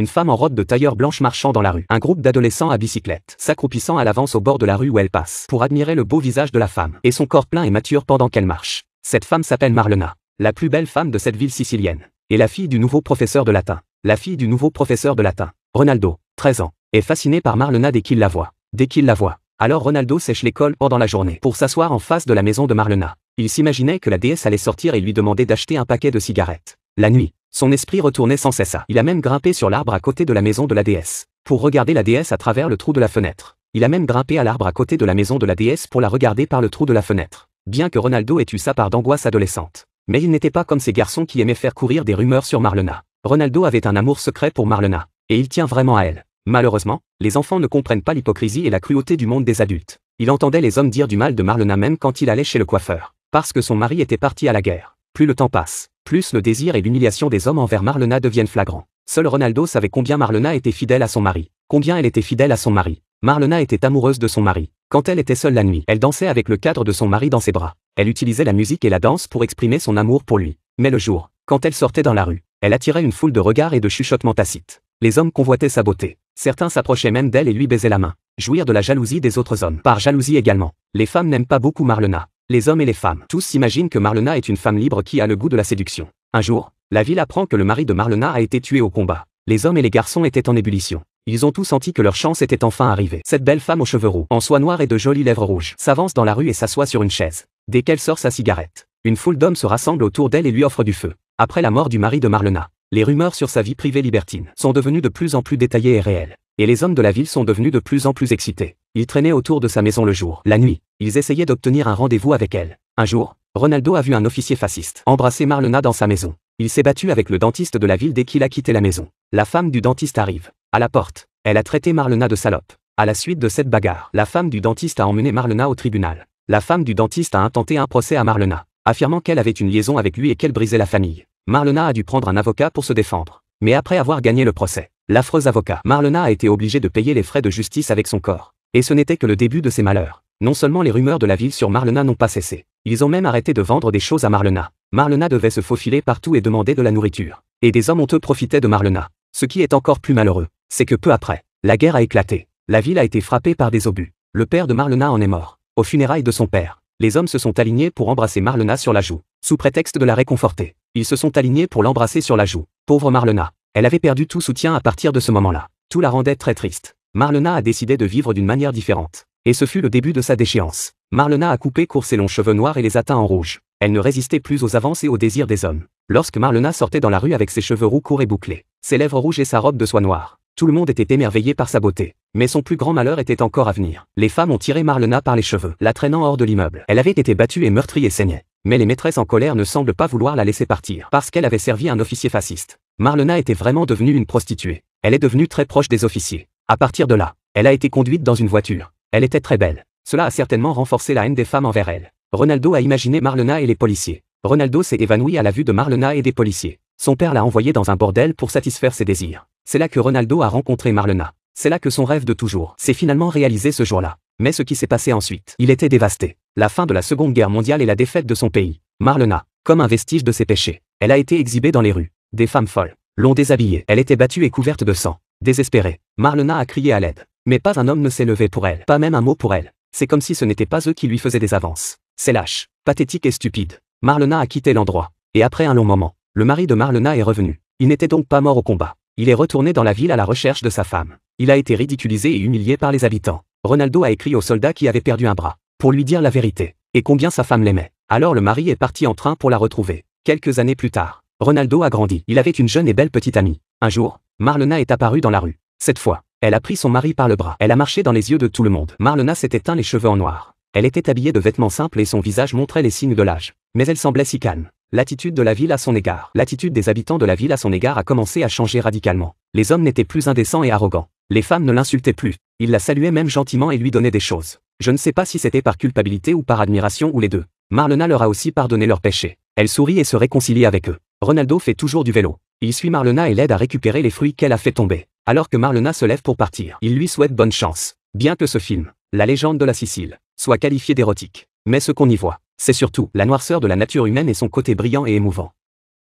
Une femme en robe de tailleur blanche marchant dans la rue. Un groupe d'adolescents à bicyclette, s'accroupissant à l'avance au bord de la rue où elle passe, pour admirer le beau visage de la femme, et son corps plein et mature pendant qu'elle marche. Cette femme s'appelle Marlena, la plus belle femme de cette ville sicilienne, et la fille du nouveau professeur de latin. La fille du nouveau professeur de latin, Ronaldo, 13 ans, est fasciné par Marlena dès qu'il la voit. Alors Ronaldo sèche l'école pendant la journée pour s'asseoir en face de la maison de Marlena. Il s'imaginait que la déesse allait sortir et lui demander d'acheter un paquet de cigarettes. La nuit, son esprit retournait sans cesse. Il a même grimpé sur l'arbre à côté de la maison de la déesse, pour regarder la déesse à travers le trou de la fenêtre. Il a même grimpé à l'arbre à côté de la maison de la déesse pour la regarder par le trou de la fenêtre. Bien que Ronaldo ait eu sa part d'angoisse adolescente. Mais il n'était pas comme ces garçons qui aimaient faire courir des rumeurs sur Marlena. Ronaldo avait un amour secret pour Marlena, et il tient vraiment à elle. Malheureusement, les enfants ne comprennent pas l'hypocrisie et la cruauté du monde des adultes. Il entendait les hommes dire du mal de Marlena même quand il allait chez le coiffeur, parce que son mari était parti à la guerre. Plus le temps passe, plus le désir et l'humiliation des hommes envers Marlena deviennent flagrants. Seul Ronaldo savait combien Marlena était fidèle à son mari, combien elle était fidèle à son mari. Marlena était amoureuse de son mari. Quand elle était seule la nuit, elle dansait avec le cadre de son mari dans ses bras. Elle utilisait la musique et la danse pour exprimer son amour pour lui. Mais le jour, quand elle sortait dans la rue, elle attirait une foule de regards et de chuchotements tacites. Les hommes convoitaient sa beauté. Certains s'approchaient même d'elle et lui baisaient la main. Jouir de la jalousie des autres hommes. Par jalousie également, les femmes n'aiment pas beaucoup Marlena. Les hommes et les femmes, tous s'imaginent que Marlena est une femme libre qui a le goût de la séduction. Un jour, la ville apprend que le mari de Marlena a été tué au combat. Les hommes et les garçons étaient en ébullition. Ils ont tous senti que leur chance était enfin arrivée. Cette belle femme aux cheveux roux, en soie noire et de jolies lèvres rouges, s'avance dans la rue et s'assoit sur une chaise. Dès qu'elle sort sa cigarette, une foule d'hommes se rassemble autour d'elle et lui offre du feu. Après la mort du mari de Marlena, les rumeurs sur sa vie privée libertine sont devenues de plus en plus détaillées et réelles. Et les hommes de la ville sont devenus de plus en plus excités. Ils traînaient autour de sa maison le jour. La nuit, ils essayaient d'obtenir un rendez-vous avec elle. Un jour, Ronaldo a vu un officier fasciste embrasser Marlena dans sa maison. Il s'est battu avec le dentiste de la ville dès qu'il a quitté la maison. La femme du dentiste arrive. À la porte, elle a traité Marlena de salope. À la suite de cette bagarre, la femme du dentiste a emmené Marlena au tribunal. La femme du dentiste a intenté un procès à Marlena, affirmant qu'elle avait une liaison avec lui et qu'elle brisait la famille. Marlena a dû prendre un avocat pour se défendre. Mais après avoir gagné le procès, l'affreux avocat, Marlena a été obligée de payer les frais de justice avec son corps. Et ce n'était que le début de ses malheurs. Non seulement les rumeurs de la ville sur Marlena n'ont pas cessé, ils ont même arrêté de vendre des choses à Marlena. Marlena devait se faufiler partout et demander de la nourriture. Et des hommes honteux profitaient de Marlena. Ce qui est encore plus malheureux, c'est que peu après, la guerre a éclaté. La ville a été frappée par des obus. Le père de Marlena en est mort. Aux funérailles de son père, les hommes se sont alignés pour embrasser Marlena sur la joue, sous prétexte de la réconforter. Ils se sont alignés pour l'embrasser sur la joue. Pauvre Marlena. Elle avait perdu tout soutien à partir de ce moment-là. Tout la rendait très triste. Marlena a décidé de vivre d'une manière différente. Et ce fut le début de sa déchéance. Marlena a coupé court ses longs cheveux noirs et les a teints en rouge. Elle ne résistait plus aux avances et aux désirs des hommes. Lorsque Marlena sortait dans la rue avec ses cheveux roux courts et bouclés, ses lèvres rouges et sa robe de soie noire, tout le monde était émerveillé par sa beauté. Mais son plus grand malheur était encore à venir. Les femmes ont tiré Marlena par les cheveux, la traînant hors de l'immeuble. Elle avait été battue et meurtrie et saignait. Mais les maîtresses en colère ne semblent pas vouloir la laisser partir, parce qu'elle avait servi un officier fasciste. Marlena était vraiment devenue une prostituée. Elle est devenue très proche des officiers. À partir de là, elle a été conduite dans une voiture. Elle était très belle. Cela a certainement renforcé la haine des femmes envers elle. Ronaldo a imaginé Marlena et les policiers. Ronaldo s'est évanoui à la vue de Marlena et des policiers. Son père l'a envoyé dans un bordel pour satisfaire ses désirs. C'est là que Ronaldo a rencontré Marlena. C'est là que son rêve de toujours s'est finalement réalisé ce jour-là. Mais ce qui s'est passé ensuite, il était dévasté. La fin de la Seconde Guerre mondiale et la défaite de son pays. Marlena, comme un vestige de ses péchés, elle a été exhibée dans les rues. Des femmes folles l'ont déshabillée. Elle était battue et couverte de sang. Désespérée, Marlena a crié à l'aide. Mais pas un homme ne s'est levé pour elle. Pas même un mot pour elle. C'est comme si ce n'était pas eux qui lui faisaient des avances. C'est lâche, pathétique et stupide. Marlena a quitté l'endroit. Et après un long moment, le mari de Marlena est revenu. Il n'était donc pas mort au combat. Il est retourné dans la ville à la recherche de sa femme. Il a été ridiculisé et humilié par les habitants. Ronaldo a écrit au soldat qui avait perdu un bras, pour lui dire la vérité, et combien sa femme l'aimait. Alors le mari est parti en train pour la retrouver. Quelques années plus tard, Ronaldo a grandi. Il avait une jeune et belle petite amie. Un jour, Marlena est apparue dans la rue. Cette fois, elle a pris son mari par le bras. Elle a marché dans les yeux de tout le monde. Marlena s'était teint les cheveux en noir. Elle était habillée de vêtements simples et son visage montrait les signes de l'âge. Mais elle semblait si calme. L'attitude de la ville à son égard, l'attitude des habitants de la ville à son égard a commencé à changer radicalement. Les hommes n'étaient plus indécents et arrogants. Les femmes ne l'insultaient plus. Ils la saluaient même gentiment et lui donnaient des choses. Je ne sais pas si c'était par culpabilité ou par admiration ou les deux. Marlena leur a aussi pardonné leurs péchés. Elle sourit et se réconcilie avec eux. Ronaldo fait toujours du vélo. Il suit Marlena et l'aide à récupérer les fruits qu'elle a fait tomber. Alors que Marlena se lève pour partir, il lui souhaite bonne chance. Bien que ce film, La légende de la Sicile, soit qualifié d'érotique. Mais ce qu'on y voit, c'est surtout la noirceur de la nature humaine et son côté brillant et émouvant.